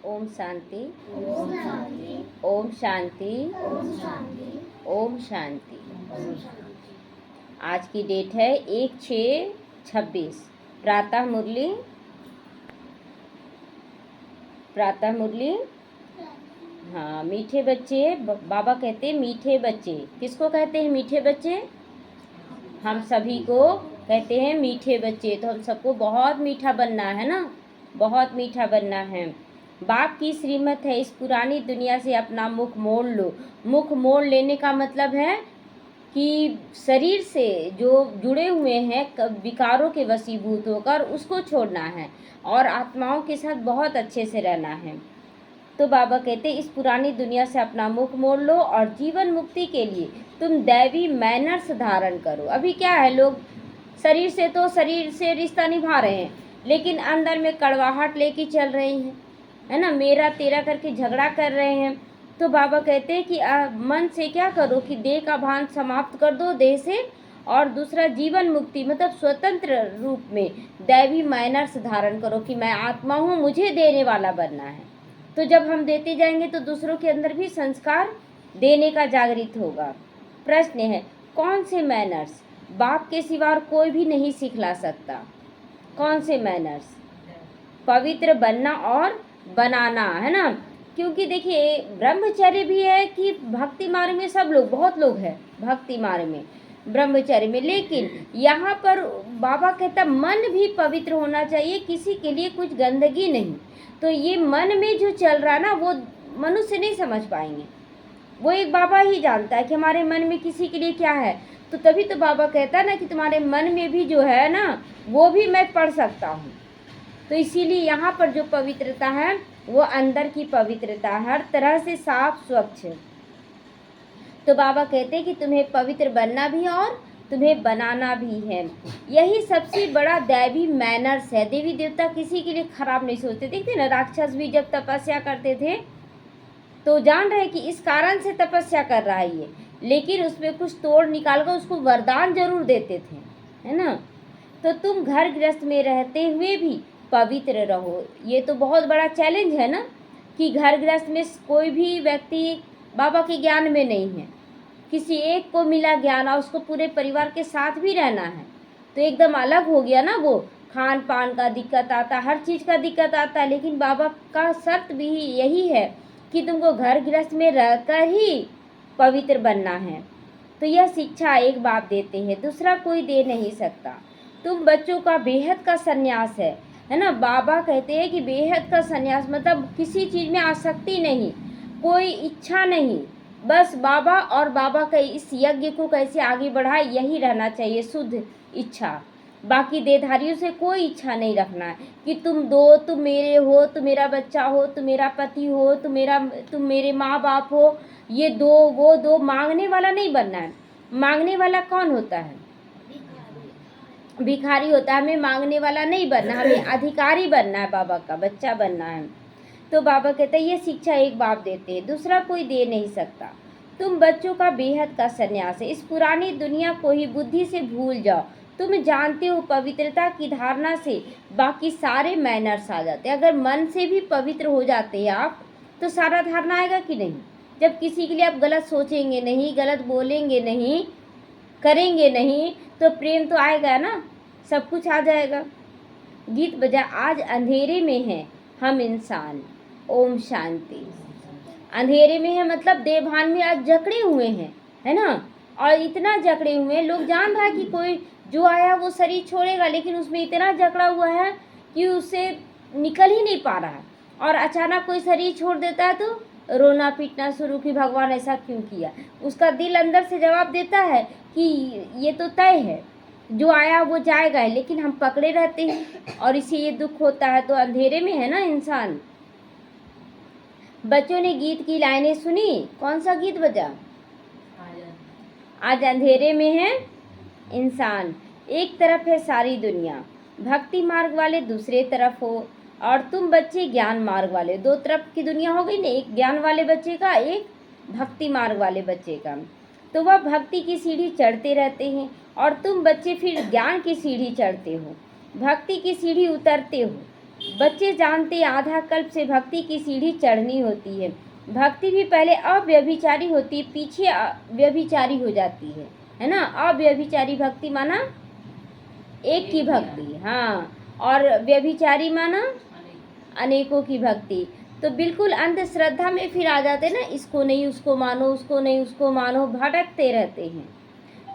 ओम शांति, ओम शांति, ओम शांति। आज की डेट है 1/6/26। प्रातः मुरली, प्रातः मुरली। हाँ, मीठे बच्चे, बाबा कहते हैं मीठे बच्चे। किसको कहते हैं मीठे बच्चे? हम सभी को कहते हैं मीठे बच्चे। तो हम सबको बहुत मीठा बनना है ना, बहुत मीठा बनना है। बाप की श्रीमत है, इस पुरानी दुनिया से अपना मुख मोड़ लो। मुख मोड़ लेने का मतलब है कि शरीर से जो जुड़े हुए हैं विकारों के वशीभूत होकर उसको छोड़ना है और आत्माओं के साथ बहुत अच्छे से रहना है। तो बाबा कहते इस पुरानी दुनिया से अपना मुख मोड़ लो और जीवन मुक्ति के लिए तुम दैवी मैनर्स धारण करो। अभी क्या है, लोग शरीर से रिश्ता निभा रहे हैं, लेकिन अंदर में कड़वाहट लेके चल रहे हैं, है ना, मेरा तेरा करके झगड़ा कर रहे हैं। तो बाबा कहते हैं कि मन से क्या करो कि देह का भान समाप्त कर दो देह से, और दूसरा जीवन मुक्ति मतलब स्वतंत्र रूप में दैवी मैनर्स धारण करो कि मैं आत्मा हूँ, मुझे देने वाला बनना है। तो जब हम देते जाएंगे तो दूसरों के अंदर भी संस्कार देने का जागृत होगा। प्रश्न है, कौन से मैनर्स बाप के सिवा कोई भी नहीं सिखला सकता? कौन से मैनर्स? पवित्र बनना और बनाना, है ना। क्योंकि देखिए ब्रह्मचर्य भी है कि भक्ति मार्ग में सब लोग, बहुत लोग हैं भक्ति मार्ग में, ब्रह्मचर्य में, लेकिन यहाँ पर बाबा कहता मन भी पवित्र होना चाहिए, किसी के लिए कुछ गंदगी नहीं। तो ये मन में जो चल रहा है ना, वो मनुष्य नहीं समझ पाएंगे, वो एक बाबा ही जानता है कि हमारे मन में किसी के लिए क्या है। तो तभी तो बाबा कहता है ना कि तुम्हारे मन में भी जो है ना, वो भी मैं पढ़ सकता हूँ। तो इसीलिए यहाँ पर जो पवित्रता है वो अंदर की पवित्रता, हर तरह से साफ स्वच्छ। तो बाबा कहते हैं कि तुम्हें पवित्र बनना भी और तुम्हें बनाना भी है। यही सबसे बड़ा दैवी मैनर्स है। देवी देवता किसी के लिए खराब नहीं सोचते। देखते ना, राक्षस भी जब तपस्या करते थे तो जान रहे कि इस कारण से तपस्या कर रहा है ये, लेकिन उसमें कुछ तोड़ निकाल कर उसको वरदान जरूर देते थे, है ना। तो तुम घर गृहस्थ में रहते हुए भी पवित्र रहो। ये तो बहुत बड़ा चैलेंज है ना कि घर गृहस्थ में कोई भी व्यक्ति बाबा के ज्ञान में नहीं है, किसी एक को मिला ज्ञान और उसको पूरे परिवार के साथ भी रहना है, तो एकदम अलग हो गया ना। वो खान पान का दिक्कत आता, हर चीज़ का दिक्कत आता है, लेकिन बाबा का शर्त भी यही है कि तुमको घर गृहस्थ में रहकर ही पवित्र बनना है। तो यह शिक्षा एक बाप देते हैं, दूसरा कोई दे नहीं सकता। तुम बच्चों का बेहद का संन्यास है ना। बाबा कहते हैं कि बेहद का संन्यास मतलब किसी चीज़ में आसक्ति नहीं, कोई इच्छा नहीं, बस बाबा और बाबा का इस यज्ञ को कैसे आगे बढ़ाए यही रहना चाहिए, शुद्ध इच्छा। बाकी देहधारियों से कोई इच्छा नहीं रखना है कि तुम दो, तुम मेरे हो, तुम मेरा बच्चा हो, तुम मेरा पति हो, तुम मेरे माँ बाप हो, ये दो वो दो, मांगने वाला नहीं बनना है। मांगने वाला कौन होता है? भिखारी होता है। हमें मांगने वाला नहीं बनना, हमें अधिकारी बनना है, बाबा का बच्चा बनना है। तो बाबा कहते हैं ये शिक्षा एक बाप देते हैं, दूसरा कोई दे नहीं सकता। तुम बच्चों का बेहद का संन्यास है। इस पुरानी दुनिया को ही बुद्धि से भूल जाओ। तुम जानते हो पवित्रता की धारणा से बाकी सारे मैनर्स आ जाते हैं। अगर मन से भी पवित्र हो जाते हैं आप, तो सारा धारणा आएगा कि नहीं। जब किसी के लिए आप गलत सोचेंगे नहीं, गलत बोलेंगे नहीं, करेंगे नहीं, तो प्रेम तो आएगा ना, सब कुछ आ जाएगा। गीत बजा, आज अंधेरे में हैं हम इंसान, ओम शांति। अंधेरे में है मतलब देवभान में आज जकड़े हुए हैं, है ना। और इतना जकड़े हुए हैं, लोग जान रहा है कि कोई जो आया वो शरीर छोड़ेगा, लेकिन उसमें इतना जकड़ा हुआ है कि उससे निकल ही नहीं पा रहा है। और अचानक कोई शरीर छोड़ देता है तो रोना पीटना शुरू कि भगवान ऐसा क्यों किया। उसका दिल अंदर से जवाब देता है कि ये तो तय है, जो आया वो जाएगा, लेकिन हम पकड़े रहते हैं और इसी ये दुख होता है। तो अंधेरे में है ना इंसान। बच्चों ने गीत की लाइनें सुनी, कौन सा गीत बजा? आज अंधेरे में है इंसान, एक तरफ है सारी दुनिया, भक्ति मार्ग वाले दूसरे तरफ हो और तुम बच्चे ज्ञान मार्ग वाले। दो तरफ की दुनिया हो गई ना, एक ज्ञान वाले बच्चे का, एक भक्ति मार्ग वाले बच्चे का। तो वह भक्ति की सीढ़ी चढ़ते रहते हैं और तुम बच्चे फिर ज्ञान की सीढ़ी चढ़ते हो, भक्ति की सीढ़ी उतरते हो। बच्चे जानते आधा कल्प से भक्ति की सीढ़ी चढ़नी होती है। भक्ति भी पहले अव्यभिचारी होती है, पीछे व्यभिचारी हो जाती है ना। अव्यभिचारी भक्ति माना एक की भक्ति, हाँ, और व्यभिचारी माना अनेकों की भक्ति। तो बिल्कुल अंधश्रद्धा में फिर आ जाते ना, इसको नहीं उसको मानो, उसको नहीं उसको मानो, भटकते रहते हैं,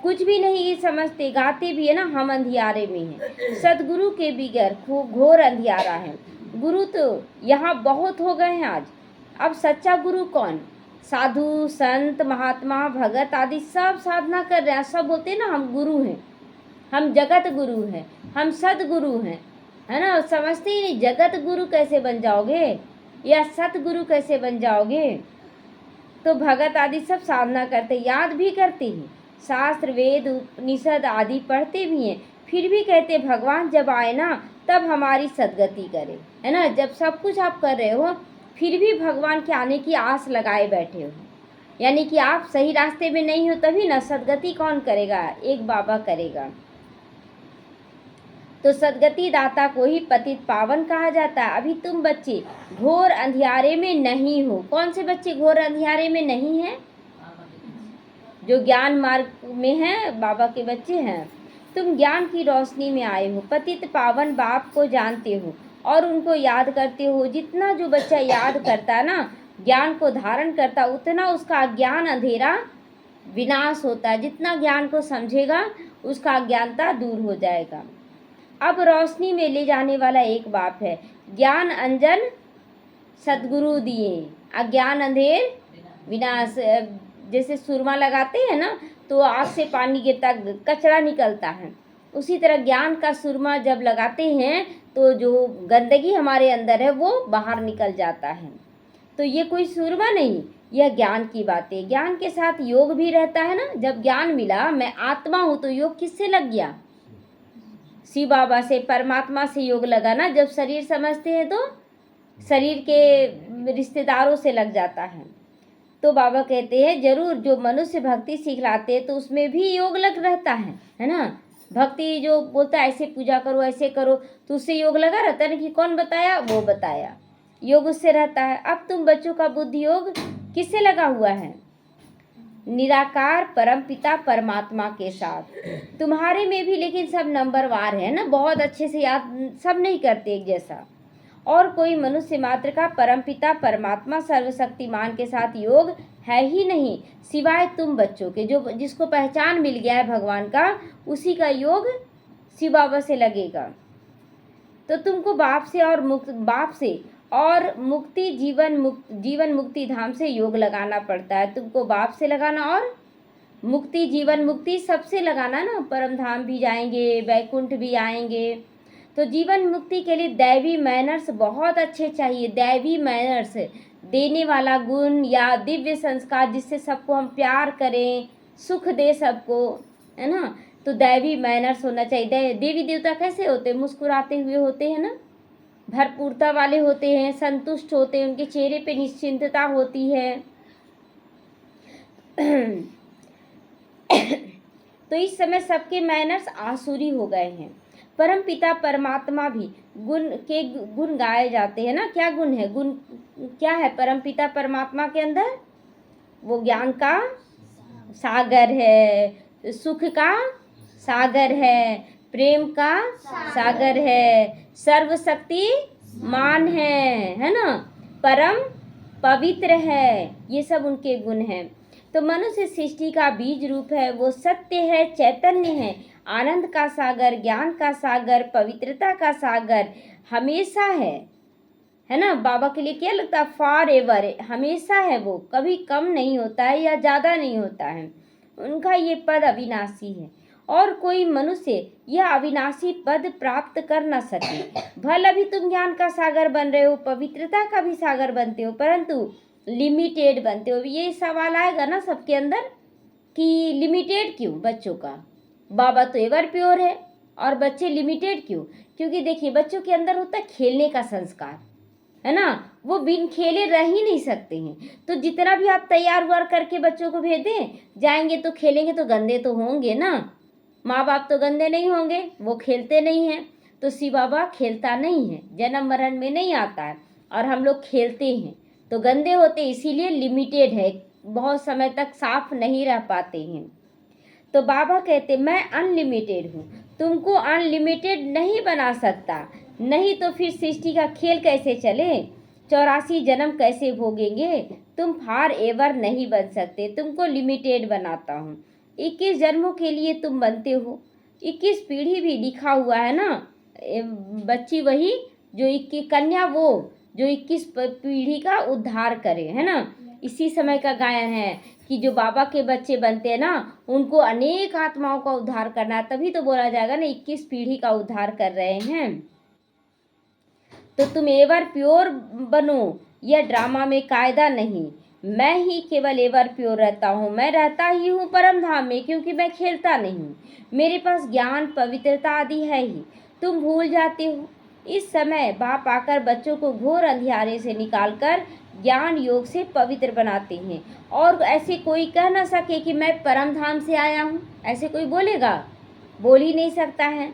कुछ भी नहीं समझते। गाते भी है ना, हम अंधियारे में हैं, सदगुरु के बिगर घोर अंधियारा है। गुरु तो यहाँ बहुत हो गए हैं आज। अब सच्चा गुरु कौन? साधु संत महात्मा भगत आदि सब साधना कर रहे हैं, सब बोलते हैं ना हम गुरु हैं, हम जगत गुरु हैं, हम सदगुरु हैं, है ना। समझते ही नहीं, जगत गुरु कैसे बन जाओगे या सतगुरु कैसे बन जाओगे। तो भगत आदि सब साधना करते, याद भी करते हैं, शास्त्र वेद उपनिषद आदि पढ़ते भी हैं, फिर भी कहते भगवान जब आए ना तब हमारी सदगति करे, है ना। जब सब कुछ आप कर रहे हो फिर भी भगवान के आने की आस लगाए बैठे हो, यानी कि आप सही रास्ते में नहीं हो, तभी ना सदगति कौन करेगा? एक बाबा करेगा। तो सदगति दाता को ही पतित पावन कहा जाता है। अभी तुम बच्चे घोर अंधियारे में नहीं हो। कौन से बच्चे घोर अंधियारे में नहीं हैं? जो ज्ञान मार्ग में हैं, बाबा के बच्चे हैं। तुम ज्ञान की रोशनी में आए हो, पतित पावन बाप को जानते हो और उनको याद करते हो। जितना जो बच्चा याद करता ना, ज्ञान को धारण करता, उतना उसका अज्ञान अंधेरा विनाश होता है। जितना ज्ञान को समझेगा उसका अज्ञानता दूर हो जाएगा। अब रोशनी में ले जाने वाला एक बाप है, ज्ञान अंजन सदगुरु दिए, अज्ञान अंधेर विनाश। जैसे सुरमा लगाते हैं ना, तो आग से पानी गिरता, कचरा निकलता है, उसी तरह ज्ञान का सुरमा जब लगाते हैं तो जो गंदगी हमारे अंदर है वो बाहर निकल जाता है। तो ये कोई सुरमा नहीं, यह ज्ञान की बात है। ज्ञान के साथ योग भी रहता है ना। जब ज्ञान मिला मैं आत्मा हूँ, तो योग किससे लग गया? शिव बाबा से, परमात्मा से योग लगा ना। जब शरीर समझते हैं तो शरीर के रिश्तेदारों से लग जाता है। तो बाबा कहते हैं जरूर जो मनुष्य भक्ति सिखलाते हैं तो उसमें भी योग लग रहता है ना। भक्ति जो बोलता है ऐसे पूजा करो ऐसे करो, तो उससे योग लगा रहता है ना, कि कौन बताया? वो बताया, योग उससे रहता है। अब तुम बच्चों का बुद्धि योग किससे लगा हुआ है? निराकार परमपिता परमात्मा के साथ। तुम्हारे में भी लेकिन सब नंबरवार है ना, बहुत अच्छे से याद सब नहीं करते एक जैसा। और कोई मनुष्य मात्र का परमपिता परमात्मा सर्वशक्तिमान के साथ योग है ही नहीं, सिवाय तुम बच्चों के। जो जिसको पहचान मिल गया है भगवान का, उसी का योग शिव बाबा से लगेगा। तो तुमको बाप से और मुक्ति जीवन मुक्ति धाम से योग लगाना पड़ता है। तुमको बाप से लगाना और मुक्ति जीवन मुक्ति सबसे लगाना ना। परम धाम भी जाएंगे, वैकुंठ भी आएंगे। तो जीवन मुक्ति के लिए दैवी मैनर्स बहुत अच्छे चाहिए। दैवी मैनर्स, देने वाला गुण या दिव्य संस्कार, जिससे सबको हम प्यार करें, सुख दे सबको, है ना। तो दैवी मैनर्स होना चाहिए। देवी देवता कैसे होते? मुस्कुराते हुए होते हैं ना, भरपूरता वाले होते हैं, संतुष्ट होते हैं, उनके चेहरे पे निश्चिंतता होती है। तो इस समय सबके मैनर्स आसुरी हो गए हैं। परम पिता परमात्मा भी गुण गाए जाते हैं ना। क्या गुण है? गुण क्या है परम पिता परमात्मा के अंदर? वो ज्ञान का सागर है, सुख का सागर है, प्रेम का सागर है, सर्वशक्ति मान है ना, परम पवित्र है। ये सब उनके गुण हैं। तो मनुष्य सृष्टि का बीज रूप है, वो सत्य है, चैतन्य है, आनंद का सागर, ज्ञान का सागर, पवित्रता का सागर हमेशा है ना। बाबा के लिए क्या लगता है? फॉर एवर, हमेशा है, वो कभी कम नहीं होता है या ज़्यादा नहीं होता है। उनका ये पद अविनाशी है और कोई मनुष्य यह अविनाशी पद प्राप्त कर न सके। भले अभी तुम ज्ञान का सागर बन रहे हो, पवित्रता का भी सागर बनते हो, परंतु लिमिटेड बनते हो। ये सवाल आएगा ना सबके अंदर कि लिमिटेड क्यों बच्चों का? बाबा तो एवर प्योर है और बच्चे लिमिटेड क्यों? क्योंकि देखिए बच्चों के अंदर होता है खेलने का संस्कार, है ना। वो बिन खेले रह ही नहीं सकते हैं। तो जितना भी आप तैयार व्यार करके बच्चों को भेज दें, जाएंगे तो खेलेंगे तो गंदे तो होंगे ना। माँ बाप तो गंदे नहीं होंगे, वो खेलते नहीं हैं। तो शिव बाबा खेलता नहीं है, जन्म मरण में नहीं आता है, और हम लोग खेलते हैं तो गंदे होते, इसीलिए लिमिटेड है, बहुत समय तक साफ नहीं रह पाते हैं। तो बाबा कहते मैं अनलिमिटेड हूँ, तुमको अनलिमिटेड नहीं बना सकता, नहीं तो फिर सृष्टि का खेल कैसे चले, 84 जन्म कैसे भोगेंगे, तुम फॉर एवर नहीं बन सकते, तुमको लिमिटेड बनाता हूँ। 21 जन्मों के लिए तुम बनते हो, 21 पीढ़ी भी लिखा हुआ है ना, बच्ची वही जो 21 कन्या, वो जो 21 पीढ़ी का उद्धार करे, है ना। इसी समय का गायन है कि जो बाबा के बच्चे बनते हैं ना, उनको अनेक आत्माओं का उद्धार करना, तभी तो बोला जाएगा ना 21 पीढ़ी का उद्धार कर रहे हैं। तो तुम एवर प्योर बनो, यह ड्रामा में कायदा नहीं, मैं ही केवल एवर प्योर रहता हूँ, मैं रहता ही हूँ परम धाम में, क्योंकि मैं खेलता नहीं हूँ, मेरे पास ज्ञान पवित्रता आदि है ही, तुम भूल जाते हो। इस समय बाप आकर बच्चों को घोर अंधियारे से निकालकर ज्ञान योग से पवित्र बनाते हैं, और ऐसे कोई कह ना सके कि मैं परम धाम से आया हूँ, ऐसे कोई बोलेगा, बोल ही नहीं सकता है।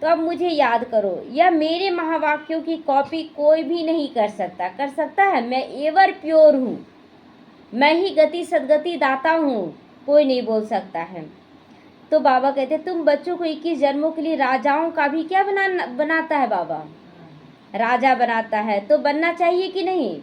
तो अब मुझे याद करो, यह मेरे महावाक्यों की कॉपी कोई भी नहीं कर सकता, कर सकता है, मैं एवर प्योर हूँ, मैं ही गति सदगति दाता हूँ, कोई नहीं बोल सकता है। तो बाबा कहते तुम बच्चों को 21 जन्मों के लिए राजाओं का भी क्या बनाता है बाबा, राजा बनाता है, तो बनना चाहिए कि नहीं,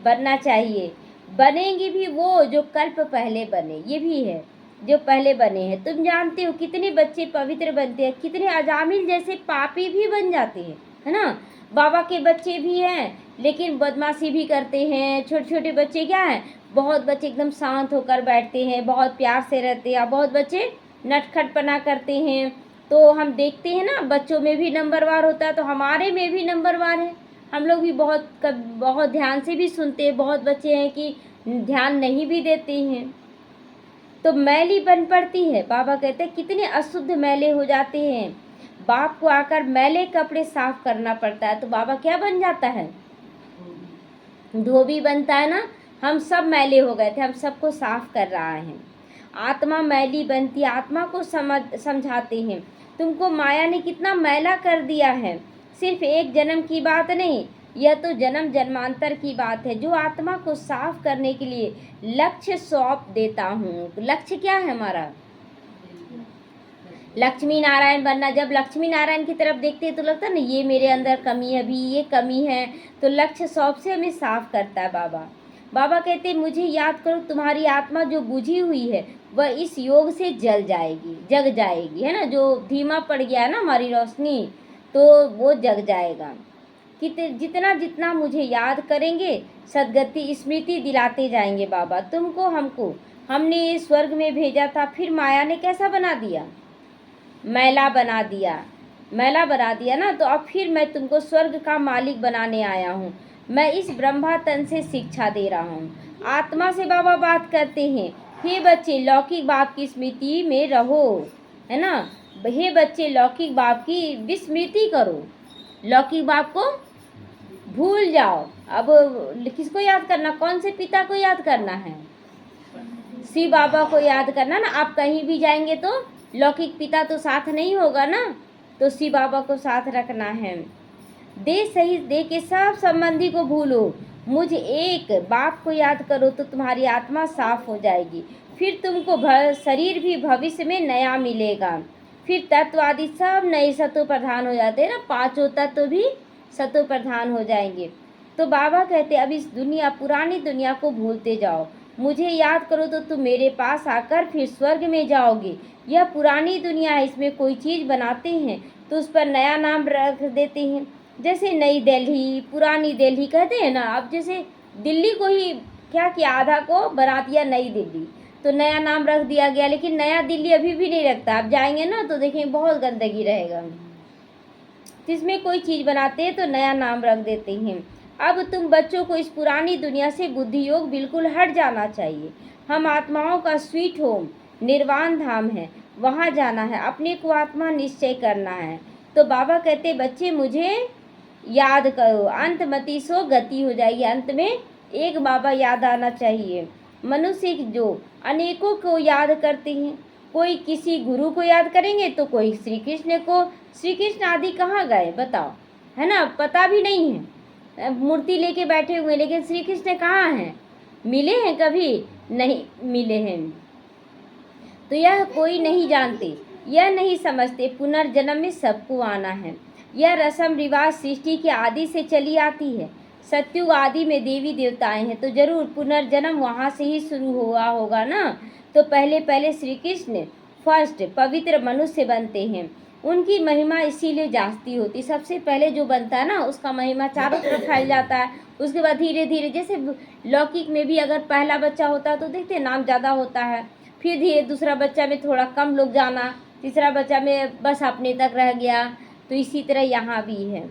बनना चाहिए। बनेंगे भी वो जो कल्प पहले बने, ये भी है, जो पहले बने हैं। तुम जानते हो कितने बच्चे पवित्र बनते हैं, कितने अजामिल जैसे पापी भी बन जाते हैं, है ना। बाबा के बच्चे भी हैं लेकिन बदमाशी भी करते हैं, छोटे छोटे बच्चे क्या हैं, बहुत बच्चे एकदम शांत होकर बैठते हैं, बहुत प्यार से रहते हैं, बहुत बच्चे नटखटपना करते हैं। तो हम देखते हैं ना, बच्चों में भी नंबरवार होता है, तो हमारे में भी नंबरवार है, हम लोग भी बहुत ध्यान से भी सुनते हैं, बहुत बच्चे हैं कि ध्यान नहीं भी देते हैं, तो मैली बन पड़ती है। बाबा कहते हैं कितने अशुद्ध मैले हो जाते हैं, बाप को आकर मैले कपड़े साफ करना पड़ता है, तो बाबा क्या बन जाता है, धोबी बनता है ना। हम सब मैले हो गए थे, हम सबको साफ कर रहा है। आत्मा मैली बनती, आत्मा को समझाते हैं, तुमको माया ने कितना मैला कर दिया है, सिर्फ एक जन्म की बात नहीं, यह तो जन्म जन्मांतर की बात है, जो आत्मा को साफ करने के लिए लक्ष्य सौंप देता हूँ। लक्ष्य क्या है हमारा, लक्ष्मी नारायण बनना। जब लक्ष्मी नारायण की तरफ देखते हैं तो लगता है ना ये मेरे अंदर कमी है, अभी ये कमी है, तो लक्ष्य सौंप से हमें साफ करता है बाबा। बाबा कहते हैं मुझे याद करो, तुम्हारी आत्मा जो बुझी हुई है वह इस योग से जल जाएगी, जग जाएगी, है ना। जो धीमा पड़ गया है ना हमारी रोशनी, तो वो जग जाएगा। जितना जितना मुझे याद करेंगे सदगति स्मृति दिलाते जाएंगे बाबा। तुमको हमको हमने स्वर्ग में भेजा था, फिर माया ने कैसा बना दिया, मैला बना दिया, मैला बना दिया ना, तो अब फिर मैं तुमको स्वर्ग का मालिक बनाने आया हूँ। मैं इस ब्रह्मा तन से शिक्षा दे रहा हूँ। आत्मा से बाबा बात करते हैं, हे बच्चे लौकिक बाप की स्मृति में रहो, है ना। हे बच्चे लौकिक बाप की विस्मृति करो, लौकिक बाप को भूल जाओ। अब किसको याद करना, कौन से पिता को याद करना है, शिव बाबा को याद करना ना। आप कहीं भी जाएंगे तो लौकिक पिता तो साथ नहीं होगा ना, तो शिव बाबा को साथ रखना है। दे सही दे के सब संबंधी को भूलो, मुझ एक बाप को याद करो तो तुम्हारी आत्मा साफ हो जाएगी। फिर तुमको शरीर भी भविष्य में नया मिलेगा। फिर तत्व आदि सब नए सत्व प्रधान हो जाते हैं ना, पांचों तत्व भी सत्व प्रधान हो जाएंगे। तो बाबा कहते अब इस दुनिया पुरानी दुनिया को भूलते जाओ, मुझे याद करो तो तुम मेरे पास आकर फिर स्वर्ग में जाओगे। यह पुरानी दुनिया है, इसमें कोई चीज़ बनाते हैं तो उस पर नया नाम रख देते हैं, जैसे नई दिल्ली, पुरानी दिल्ली कहते हैं ना। अब जैसे दिल्ली को ही क्या किया, आधा को बना दिया नई दिल्ली, तो नया नाम रख दिया गया, लेकिन नया दिल्ली अभी भी नहीं रखता। आप जाएंगे ना तो देखेंगे बहुत गंदगी रहेगा। जिसमें कोई चीज़ बनाते हैं तो नया नाम रख देते हैं। अब तुम बच्चों को इस पुरानी दुनिया से बुद्धि योग बिल्कुल हट जाना चाहिए। हम आत्माओं का स्वीट होम निर्वाण धाम है, वहाँ जाना है, अपने को आत्मा निश्चय करना है। तो बाबा कहते बच्चे मुझे याद करो, अंत मति सो गति हो जाएगी। अंत में एक बाबा याद आना चाहिए। मनुष्य जो अनेकों को याद करते हैं, कोई किसी गुरु को याद करेंगे तो कोई श्री कृष्ण को। श्री कृष्ण आदि कहाँ गए बताओ, है ना, पता भी नहीं है, मूर्ति लेके बैठे हुए, लेकिन श्री कृष्ण कहाँ हैं? मिले हैं कभी? नहीं मिले हैं। तो यह कोई नहीं जानते, यह नहीं समझते पुनर्जन्म में सबको आना है। यह रस्म रिवाज सृष्टि के आदि से चली आती है। सत्युग आदि में देवी देवताएं हैं तो जरूर पुनर्जन्म वहाँ से ही शुरू हुआ होगा ना। तो पहले पहले श्री कृष्ण फर्स्ट पवित्र मनुष्य बनते हैं, उनकी महिमा इसीलिए जास्ती होती। सबसे पहले जो बनता है ना उसका महिमा चारों तरफ फैल जाता है। उसके बाद धीरे धीरे, जैसे लौकिक में भी अगर पहला बच्चा होता है तो देखते हैं नाम ज़्यादा होता है, फिर धीरे दूसरा बच्चा में थोड़ा कम लोग जाना, तीसरा बच्चा में बस अपने तक रह गया। तो इसी तरह यहाँ भी है।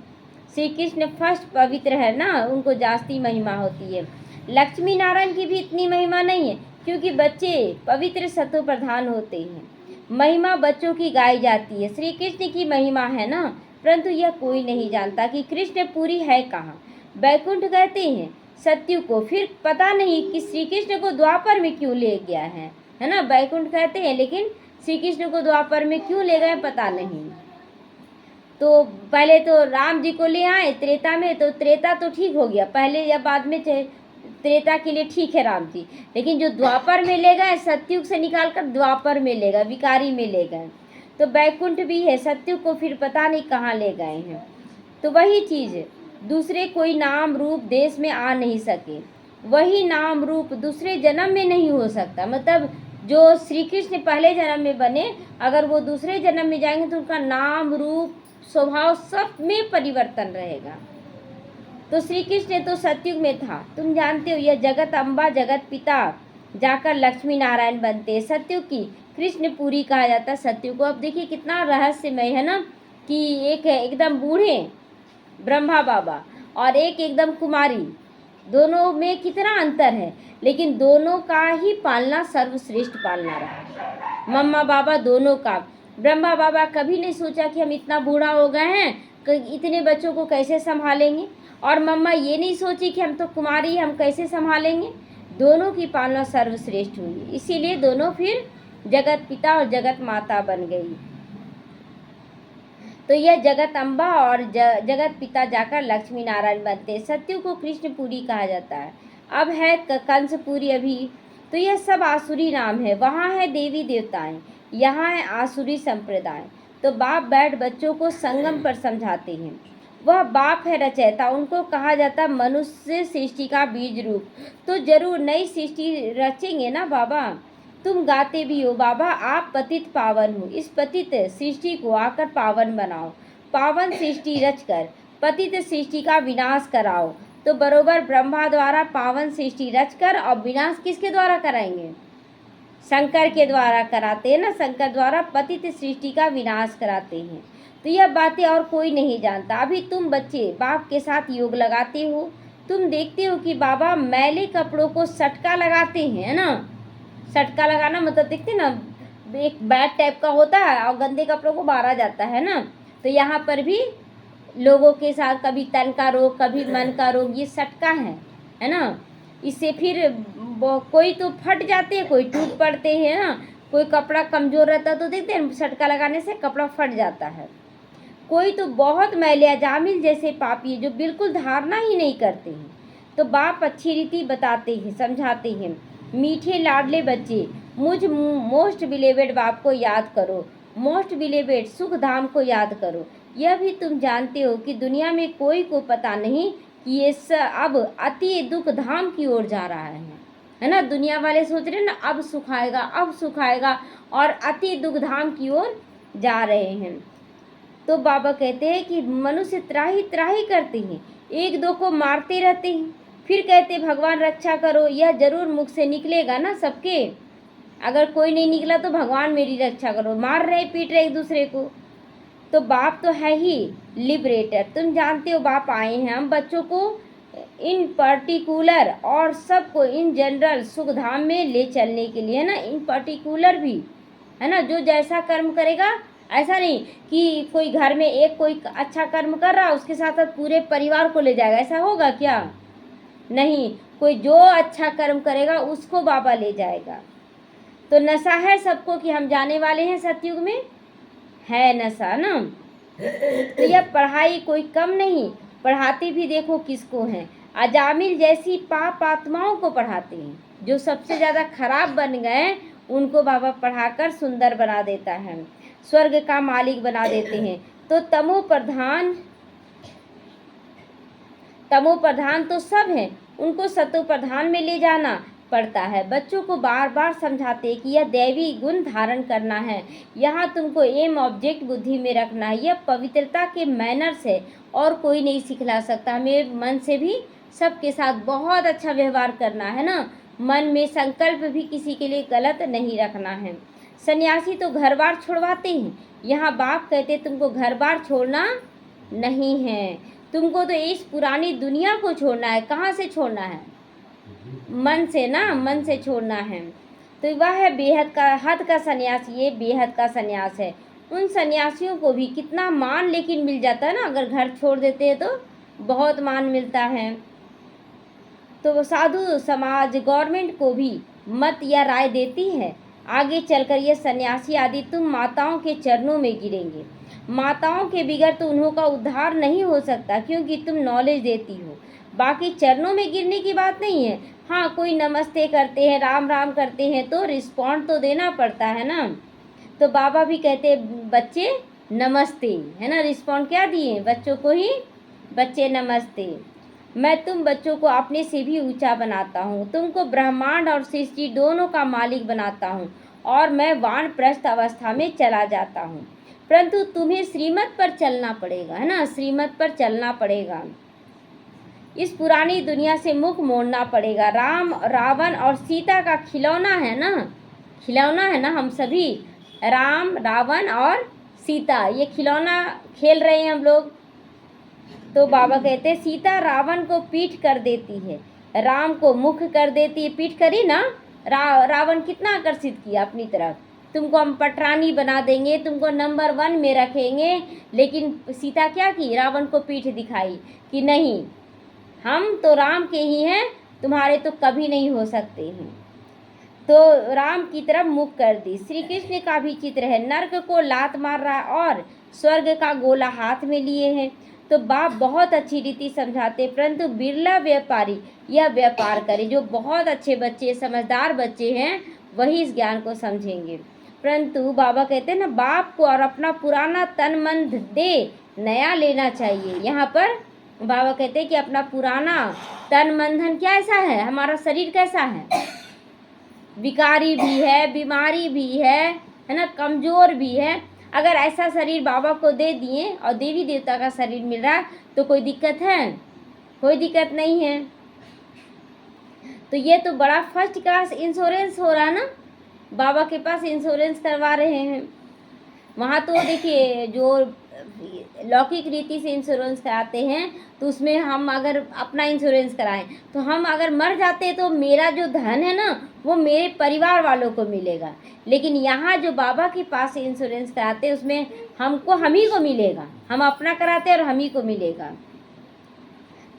श्री कृष्ण फर्स्ट पवित्र है ना, उनको जास्ती महिमा होती है। लक्ष्मी नारायण की भी इतनी महिमा नहीं है क्योंकि बच्चे पवित्र सत्व प्रधान होते हैं। महिमा बच्चों की गाई जाती है। श्री कृष्ण की महिमा है ना, परंतु यह कोई नहीं जानता कि कृष्ण पूरी है कहाँ। बैकुंठ कहते हैं सत्यु को, फिर पता नहीं कि श्री कृष्ण को द्वापर में क्यों ले गया है ना। बैकुंठ कहते हैं लेकिन श्री कृष्ण को द्वापर में क्यों ले गए पता नहीं। तो पहले तो राम जी को ले आए त्रेता में, तो त्रेता तो ठीक हो गया, पहले या बाद में त्रेता के लिए ठीक है राम जी, लेकिन जो द्वापर में ले गए सत्युग से निकाल कर द्वापर में ले गए, विकारी में ले गए। तो बैकुंठ भी है, सत्युग को फिर पता नहीं कहाँ ले गए हैं। तो वही चीज़, दूसरे कोई नाम रूप देश में आ नहीं सके, वही नाम रूप दूसरे जन्म में नहीं हो सकता। मतलब जो श्री कृष्ण पहले जन्म में बने, अगर वो दूसरे जन्म में जाएंगे तो उनका नाम रूप स्वभाव सब में परिवर्तन रहेगा। तो श्री कृष्ण तो सतयुग में था, तुम जानते हो। यह जगत अम्बा जगत पिता जाकर लक्ष्मी नारायण बनते। सतयुग की कृष्ण पूरी कहा जाता है सतयुग को। अब देखिए कितना रहस्यमय है ना, कि एक है एकदम बूढ़े ब्रह्मा बाबा और एक एकदम कुमारी, दोनों में कितना अंतर है, लेकिन दोनों का ही पालना सर्वश्रेष्ठ पालना रहा। मम्मा बाबा दोनों का। ब्रह्मा बाबा कभी नहीं सोचा कि हम इतना बूढ़ा हो गए हैं कि इतने बच्चों को कैसे संभालेंगे, और मम्मा ये नहीं सोची कि हम तो कुमारी, हम कैसे संभालेंगे। दोनों की पालना सर्वश्रेष्ठ हुई, इसीलिए दोनों फिर जगत पिता और जगत माता बन गई। तो यह जगत अम्बा और जगत पिता जाकर लक्ष्मी नारायण बनते। सत्यु को कृष्णपुरी कहा जाता है। अब है कंसपुरी अभी। तो यह सब आसुरी नाम है, वहाँ है देवी देवताएं, यहाँ है आसुरी संप्रदाय। तो बाप बैठ बच्चों को संगम पर समझाते हैं। वह बाप है रचयिता, उनको कहा जाता मनुष्य सृष्टि का बीज रूप। तो जरूर नई सृष्टि रचेंगे ना बाबा। तुम गाते भी हो बाबा, आप पतित पावन हो, इस पतित सृष्टि को आकर पावन बनाओ। पावन सृष्टि रचकर पतित सृष्टि का विनाश कराओ। तो बरोबर ब्रह्मा द्वारा पावन सृष्टि रचकर और विनाश किसके द्वारा कराएंगे? शंकर के द्वारा कराते हैं ना, शंकर द्वारा पतित सृष्टि का विनाश कराते हैं। तो यह बातें और कोई नहीं जानता। अभी तुम बच्चे बाप के साथ योग लगाते हो, तुम देखते हो कि बाबा मैले कपड़ों को सटका लगाते हैं ना। सटका लगाना मतलब देखते ना, एक बैग टाइप का होता है और गंदे कपड़ों को मारा जाता है ना। तो यहाँ पर भी लोगों के साथ कभी तन का रोग कभी मन का रोग, ये सटका है ना। इससे फिर कोई तो फट जाते हैं, कोई टूट पड़ते हैं ना। कोई कपड़ा कमज़ोर रहता है तो देखते हैं सटका लगाने से कपड़ा फट जाता है। कोई तो बहुत मैले अजामिल जैसे पापी जो बिल्कुल धारणा ही नहीं करते हैं। तो बाप अच्छी रीति बताते हैं, समझाते हैं। मीठे लाडले बच्चे, मुझ मोस्ट बिलेवेड बाप को याद करो, मोस्ट बिलेवेड सुख धाम को याद करो। यह भी तुम जानते हो कि दुनिया में कोई को पता नहीं कि ये अब अति दुख धाम की ओर जा रहा है ना। दुनिया वाले सोच रहे हैं ना अब सुख आएगा, अब सुख आएगा, और अति दुख धाम की ओर जा रहे हैं। तो बाबा कहते हैं कि मनुष्य त्राही त्राही करते हैं, एक दो को मारते रहते हैं, फिर कहते भगवान रक्षा करो। यह जरूर मुख से निकलेगा ना सबके। अगर कोई नहीं निकला तो भगवान मेरी रक्षा करो, मार रहे पीट रहे एक दूसरे को। तो बाप तो है ही लिबरेटर। तुम जानते हो बाप आए हैं हम बच्चों को इन पर्टिकुलर और सबको इन जनरल सुख धाम में ले चलने के लिए, है ना। इन पर्टिकुलर भी, है ना, जो जैसा कर्म करेगा। ऐसा नहीं कि कोई घर में एक कोई अच्छा कर्म कर रहा उसके साथ साथ पूरे परिवार को ले जाएगा, ऐसा होगा क्या? नहीं, कोई जो अच्छा कर्म करेगा उसको बाबा ले जाएगा। तो नशा है सबको कि हम जाने वाले हैं सतयुग में, है नशा ना। तो यह पढ़ाई कोई कम नहीं, पढ़ाते भी देखो किसको हैं, अजामिल जैसी पाप आत्माओं को पढ़ाते हैं। जो सबसे ज़्यादा खराब बन गए उनको बाबा पढ़ाकर सुंदर बना देता है, स्वर्ग का मालिक बना देते हैं। तो तमो प्रधान तो सब है, उनको सतो प्रधान में ले जाना पड़ता है। बच्चों को बार बार समझाते कि यह दैवी गुण धारण करना है, यहाँ तुमको एम ऑब्जेक्ट बुद्धि में रखना है। यह पवित्रता के मैनर्स है और कोई नहीं सिखला सकता। हमें मन से भी सबके साथ बहुत अच्छा व्यवहार करना है ना, मन में संकल्प भी किसी के लिए गलत नहीं रखना है। सन्यासी तो घर बार छुड़वाते हैं, यहाँ बाप कहते तुमको घर बार छोड़ना नहीं है, तुमको तो इस पुरानी दुनिया को छोड़ना है। कहाँ से छोड़ना है? मन से ना, मन से छोड़ना है। तो वह है बेहद का हद का सन्यास, ये बेहद का सन्यास है। उन सन्यासियों को भी कितना मान लेकिन मिल जाता है ना, अगर घर छोड़ देते हैं तो बहुत मान मिलता है। तो साधु समाज गवर्नमेंट को भी मत या राय देती है, आगे चलकर ये सन्यासी आदि तुम माताओं के चरणों में गिरेंगे। माताओं के बिगड़ तो उन्हों का उद्धार नहीं हो सकता, क्योंकि तुम नॉलेज देती हो। बाकी चरणों में गिरने की बात नहीं है। हाँ, कोई नमस्ते करते हैं, राम राम करते हैं तो रिस्पॉन्ड तो देना पड़ता है ना। तो बाबा भी कहते बच्चे नमस्ते, है ना, रिस्पॉन्ड क्या दिए बच्चों को ही, बच्चे नमस्ते। मैं तुम बच्चों को अपने से भी ऊंचा बनाता हूँ, तुमको ब्रह्मांड और सृष्टि दोनों का मालिक बनाता हूँ, और मैं वानप्रस्थ अवस्था में चला जाता हूँ। परंतु तुम्हें श्रीमत पर चलना पड़ेगा, है ना, श्रीमत पर चलना पड़ेगा। इस पुरानी दुनिया से मुख मोड़ना पड़ेगा। राम रावण और सीता का खिलौना है ना, खिलौना है ना, हम सभी राम रावण और सीता ये खिलौना खेल रहे हैं हम लोग। तो बाबा कहते हैं सीता रावण को पीठ कर देती है, राम को मुख कर देती है। पीठ करी ना, रावण कितना आकर्षित किया अपनी तरफ, तुमको हम पटरानी बना देंगे, तुमको नंबर 1 में रखेंगे। लेकिन सीता क्या की, रावण को पीठ दिखाई कि नहीं, हम तो राम के ही हैं, तुम्हारे तो कभी नहीं हो सकते हैं। तो राम की तरफ मुख कर दी। श्री कृष्ण का भी चित्र है, नर्क को लात मार रहा और स्वर्ग का गोला हाथ में लिए हैं। तो बाप बहुत अच्छी रीति समझाते, परंतु बिरला व्यापारी यह व्यापार करे। जो बहुत अच्छे बच्चे, समझदार बच्चे हैं, वही इस ज्ञान को समझेंगे। परंतु बाबा कहते हैं ना, बाप को और अपना पुराना तन मन दे नया लेना चाहिए। यहाँ पर बाबा कहते हैं कि अपना पुराना तन मन धन क्या ऐसा है, हमारा शरीर कैसा है, विकारी भी है, बीमारी भी है ना, कमज़ोर भी है। अगर ऐसा शरीर बाबा को दे दिए और देवी देवता का शरीर मिल रहा है तो कोई दिक्कत है? कोई दिक्कत नहीं है। तो ये तो बड़ा फर्स्ट क्लास इंश्योरेंस हो रहा ना, बाबा के पास इंश्योरेंस करवा रहे हैं। वहाँ तो देखिए जो लौकिक रीति से इंश्योरेंस कराते हैं, तो उसमें हम अगर अपना इंश्योरेंस कराएं तो हम अगर मर जाते तो मेरा जो धन है ना वो मेरे परिवार वालों को मिलेगा। लेकिन यहाँ जो बाबा के पास इंश्योरेंस कराते हैं उसमें हमको हम ही को मिलेगा, हम अपना कराते हैं और हम ही को मिलेगा।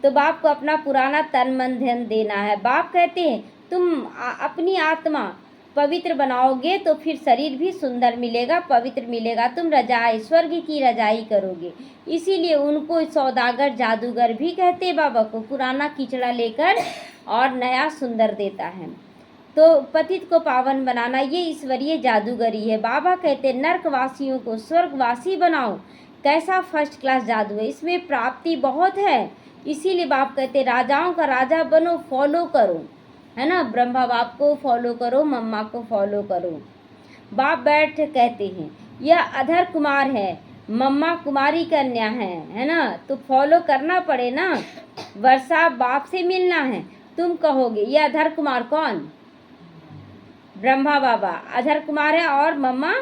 तो बाप को अपना पुराना तन मन धन देना है। बाप कहते हैं तुम अपनी आत्मा पवित्र बनाओगे तो फिर शरीर भी सुंदर मिलेगा, पवित्र मिलेगा, तुम रजाई स्वर्ग की रजाई करोगे। इसीलिए उनको सौदागर जादूगर भी कहते बाबा को, पुराना कीचड़ा लेकर और नया सुंदर देता है। तो पतित को पावन बनाना ये ईश्वरीय जादूगरी है। बाबा कहते नर्कवासियों को स्वर्गवासी बनाओ, कैसा फर्स्ट क्लास जादू है, इसमें प्राप्ति बहुत है। इसीलिए बाप कहते राजाओं का राजा बनो, फॉलो करो, है ना, ब्रह्मा बाप को फॉलो करो, मम्मा को फॉलो करो। बाप बैठ कहते हैं यह अधर कुमार है, मम्मा कुमारी कन्या है ना, तो फॉलो करना पड़े ना। वर्षा बाप से मिलना है। तुम कहोगे ये अधर कुमार कौन? ब्रह्मा बाबा अधर कुमार है और मम्मा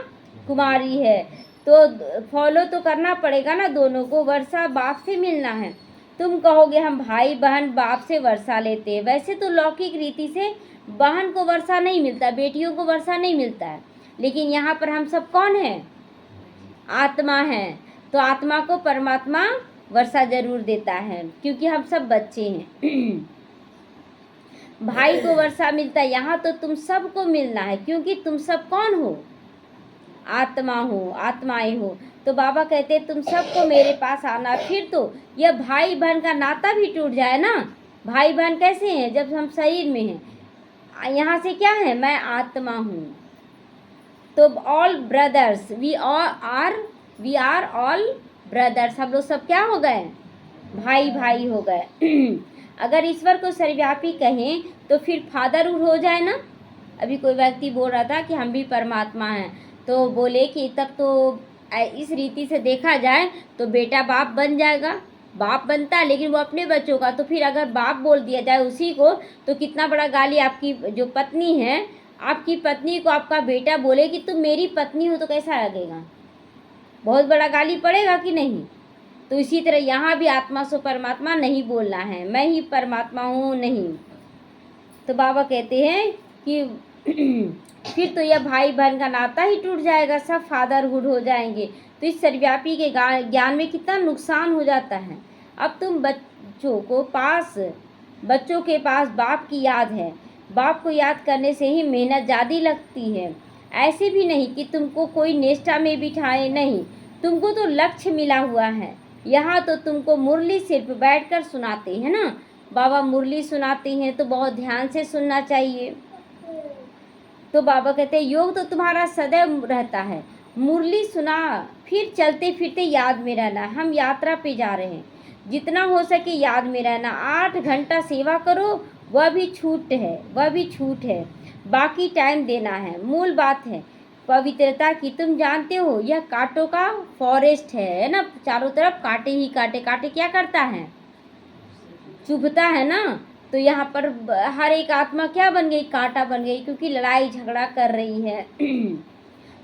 कुमारी है, तो फॉलो तो करना पड़ेगा ना दोनों को। वर्षा बाप से मिलना है। तुम कहोगे हम भाई बहन बाप से वर्षा लेते हैं। वैसे तो लौकिक रीति से बहन को वर्षा नहीं मिलता, बेटियों को वर्षा नहीं मिलता है, लेकिन यहाँ पर हम सब कौन हैं? आत्मा है। तो आत्मा को परमात्मा वर्षा जरूर देता है, क्योंकि हम सब बच्चे हैं। भाई को वर्षा मिलता है, यहाँ तो तुम सबको मिलना है, क्योंकि तुम सब कौन हो? आत्मा हो, आत्माएं हो। तो बाबा कहते हैं तुम सबको मेरे पास आना। फिर तो यह भाई बहन का नाता भी टूट जाए ना। भाई बहन कैसे हैं? जब हम शरीर में हैं, यहाँ से क्या है? मैं आत्मा हूँ। तो all brothers, we are all brothers, हम लोग सब क्या हो गए? भाई भाई हो गए। अगर ईश्वर को सर्वव्यापी कहें तो फिर फादरहुड हो जाए ना। अभी कोई व्यक्ति बोल रहा था कि हम भी परमात्मा हैं, तो बोले कि तब तो इस रीति से देखा जाए तो बेटा बाप बन जाएगा। बाप बनता है लेकिन वो अपने बच्चों का, तो फिर अगर बाप बोल दिया जाए उसी को, तो कितना बड़ा गाली। आपकी जो पत्नी है, आपकी पत्नी को आपका बेटा बोले कि तुम मेरी पत्नी हो, तो कैसा लगेगा? बहुत बड़ा गाली पड़ेगा कि नहीं? तो इसी तरह यहाँ भी आत्मा सो परमात्मा नहीं बोलना है, मैं ही परमात्मा हूँ, नहीं। तो बाबा कहते हैं कि फिर तो यह भाई बहन का नाता ही टूट जाएगा, सब फादरहुड हो जाएंगे। तो इस सर्वव्यापी के ज्ञान में कितना नुकसान हो जाता है। अब तुम बच्चों के पास बाप की याद है, बाप को याद करने से ही मेहनत ज़्यादा लगती है। ऐसे भी नहीं कि तुमको कोई निष्ठा में बिठाए, नहीं, तुमको तो लक्ष्य मिला हुआ है। यहाँ तो तुमको मुरली सिर्फ बैठकर सुनाते हैं ना। बाबा मुरली सुनाते हैं तो बहुत ध्यान से सुनना चाहिए। तो बाबा कहते हैं योग तो तुम्हारा सदैव रहता है, मुरली सुना, फिर चलते फिरते याद में रहना। हम यात्रा पे जा रहे हैं, जितना हो सके याद में रहना। 8 घंटा सेवा करो, वह भी छूट है, बाकी टाइम देना है। मूल बात है पवित्रता की। तुम जानते हो यह कांटों का फॉरेस्ट है ना, चारों तरफ कांटे ही कांटे। कांटे क्या करता है? चुभता है ना। तो यहाँ पर हर एक आत्मा क्या बन गई? कांटा बन गई, क्योंकि लड़ाई झगड़ा कर रही है।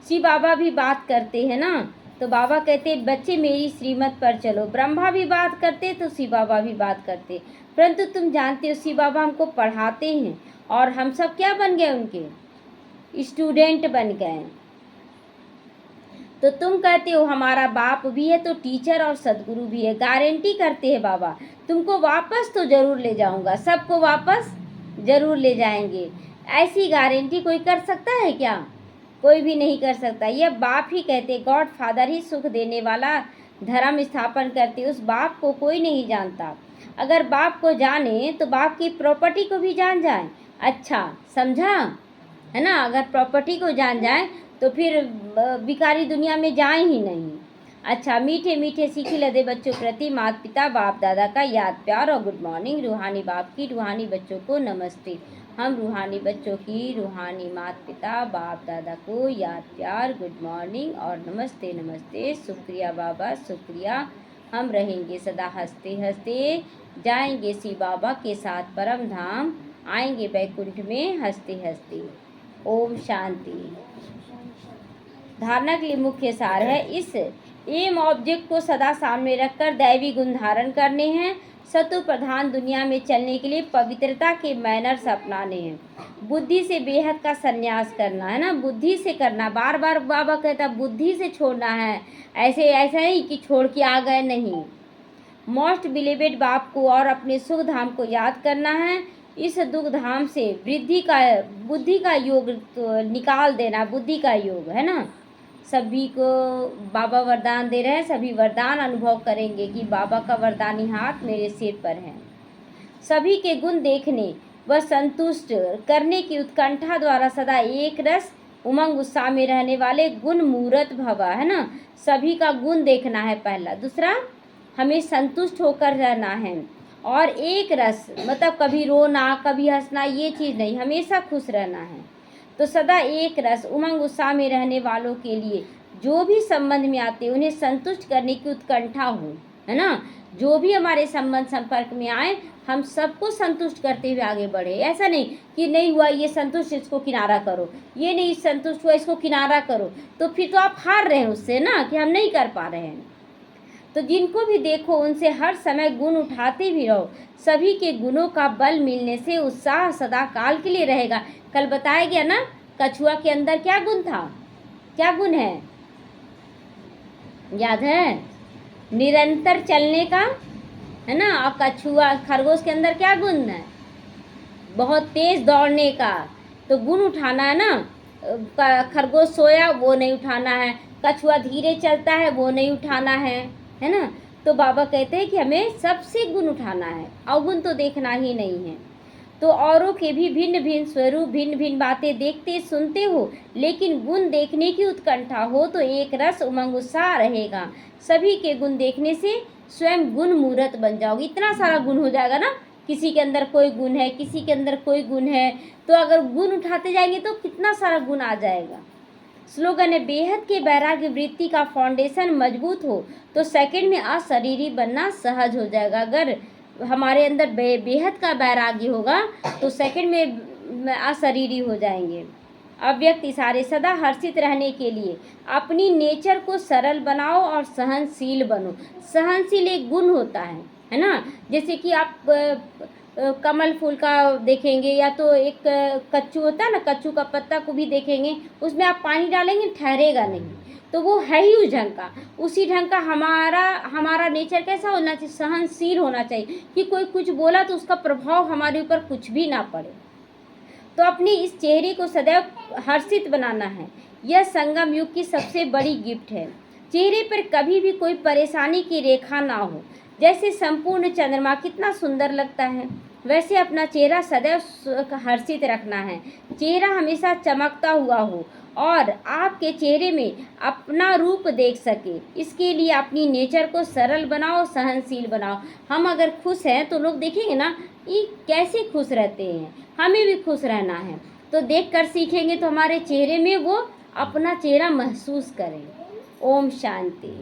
शिव बाबा भी बात करते हैं ना। तो बाबा कहते बच्चे मेरी श्रीमत पर चलो। ब्रह्मा भी बात करते तो शिव बाबा भी बात करते, परंतु तुम जानते हो शिव बाबा हमको पढ़ाते हैं और हम सब क्या बन गए? उनके स्टूडेंट बन गए। तो तुम कहते हो हमारा बाप भी है, तो टीचर और सदगुरु भी है। गारंटी करते हैं बाबा तुमको वापस तो ज़रूर ले जाऊंगा, सबको वापस ज़रूर ले जाएंगे। ऐसी गारंटी कोई कर सकता है क्या? कोई भी नहीं कर सकता। यह बाप ही कहते, गॉड फादर ही सुख देने वाला धर्म स्थापन करते, उस बाप को कोई नहीं जानता। अगर बाप को जाने तो बाप की प्रॉपर्टी को भी जान जाए। अच्छा समझा है ना? अगर प्रॉपर्टी को जान जाए तो फिर बिकारी दुनिया में जाए ही नहीं। अच्छा, मीठे मीठे सीखी लदे बच्चों प्रति माता पिता बाप दादा का याद प्यार और गुड मॉर्निंग। रूहानी बाप की रूहानी बच्चों को नमस्ते। हम रूहानी बच्चों की रूहानी माता पिता बाप दादा को याद प्यार गुड मॉर्निंग और नमस्ते नमस्ते। शुक्रिया बाबा, शुक्रिया। हम रहेंगे सदा हंसते हंसते, जाएंगे शिव बाबा के साथ परम धाम, आएंगे बैकुंठ में हंसते हंसते। ओम शांति। धारणा के लिए मुख्य सार है, इस एम ऑब्जेक्ट को सदा सामने रखकर दैवी गुण धारण करने हैं। सत्व प्रधान दुनिया में चलने के लिए पवित्रता के मैनर्स अपनाने हैं। बुद्धि से बेहद का संन्यास करना है ना, बुद्धि से करना। बार बार बाबा कहता बुद्धि से छोड़ना है, ऐसे ऐसा नहीं कि छोड़ के आ गए, नहीं। मोस्ट बिलीवेड बाप को और अपने सुख धाम को याद करना है। इस दुख धाम से बुद्धि का योग तो निकाल देना, बुद्धि का योग है ना। सभी को बाबा वरदान दे रहे हैं, सभी वरदान अनुभव करेंगे कि बाबा का वरदानी हाथ मेरे सिर पर है। सभी के गुण देखने व संतुष्ट करने की उत्कंठा द्वारा सदा एक रस उमंग उत्साह में रहने वाले गुण मूर्त भवा, है ना। सभी का गुण देखना है पहला। दूसरा, हमें संतुष्ट होकर रहना है और एक रस, मतलब कभी रोना कभी हंसना ये चीज़ नहीं, हमेशा खुश रहना है। तो सदा एक रस उमंग उत्साह में रहने वालों के लिए जो भी संबंध में आते उन्हें संतुष्ट करने की उत्कंठा हो, है ना। जो भी हमारे संबंध संपर्क में आए हम सबको संतुष्ट करते हुए आगे बढ़े। ऐसा नहीं कि नहीं हुआ ये संतुष्ट, इसको किनारा करो, ये नहीं संतुष्ट हुआ इसको किनारा करो, तो फिर तो आप हार रहे हैं उससे ना, कि हम नहीं कर पा रहे हैं। तो जिनको भी देखो उनसे हर समय गुण उठाते भी रहो। सभी के गुणों का बल मिलने से उत्साह सदा काल के लिए रहेगा। कल बताया गया ना, कछुआ के अंदर क्या गुण था, क्या गुण है, याद है? निरंतर चलने का, है ना। और कछुआ खरगोश के अंदर क्या गुण है? बहुत तेज दौड़ने का, तो गुण उठाना है ना। खरगोश सोया वो नहीं उठाना है, कछुआ धीरे चलता है वो नहीं उठाना है ना। तो बाबा कहते हैं कि हमें सबसे गुण उठाना है, अवगुण तो देखना ही नहीं है। तो औरों के भी भिन्न भिन्न स्वरूप, भिन्न भिन्न बातें देखते सुनते हो, लेकिन गुण देखने की उत्कंठा हो तो एक रस उमंग उत्साह रहेगा। सभी के गुण देखने से स्वयं गुण मूर्त बन जाओगे। इतना सारा गुण हो जाएगा ना, किसी के अंदर कोई गुण है, किसी के अंदर कोई गुण है, तो अगर गुण उठाते जाएंगे तो कितना सारा गुण आ जाएगा। स्लोगन है, बेहद के वैराग्य वृत्ति का फाउंडेशन मजबूत हो तो सेकंड में अशरीरी बनना सहज हो जाएगा। अगर हमारे अंदर बेहद का वैराग्य होगा तो सेकंड में अशरीरी हो जाएंगे। अव्यक्त इशारे, सदा हर्षित रहने के लिए अपनी नेचर को सरल बनाओ और सहनशील बनो। सहनशील एक गुण होता है ना। जैसे कि आप कमल फूल का देखेंगे, या तो एक कच्चू होता है ना, कच्चू का पत्ता को भी देखेंगे, उसमें आप पानी डालेंगे ठहरेगा नहीं, तो वो है ही उस ढंग का। उसी ढंग का हमारा नेचर कैसा होना चाहिए, सहनशील होना चाहिए, कि कोई कुछ बोला तो उसका प्रभाव हमारे ऊपर कुछ भी ना पड़े। तो अपने इस चेहरे को सदैव हर्षित बनाना है, यह संगम युग की सबसे बड़ी गिफ्ट है। चेहरे पर कभी भी कोई परेशानी की रेखा ना हो। जैसे संपूर्ण चंद्रमा कितना सुंदर लगता है, वैसे अपना चेहरा सदैव हर्षित रखना है। चेहरा हमेशा चमकता हुआ हो और आपके चेहरे में अपना रूप देख सके, इसके लिए अपनी नेचर को सरल बनाओ, सहनशील बनाओ। हम अगर खुश हैं तो लोग देखेंगे ना, ये कैसे खुश रहते हैं, हमें भी खुश रहना है, तो देख कर सीखेंगे, तो हमारे चेहरे में वो अपना चेहरा महसूस करें। ओम शांति।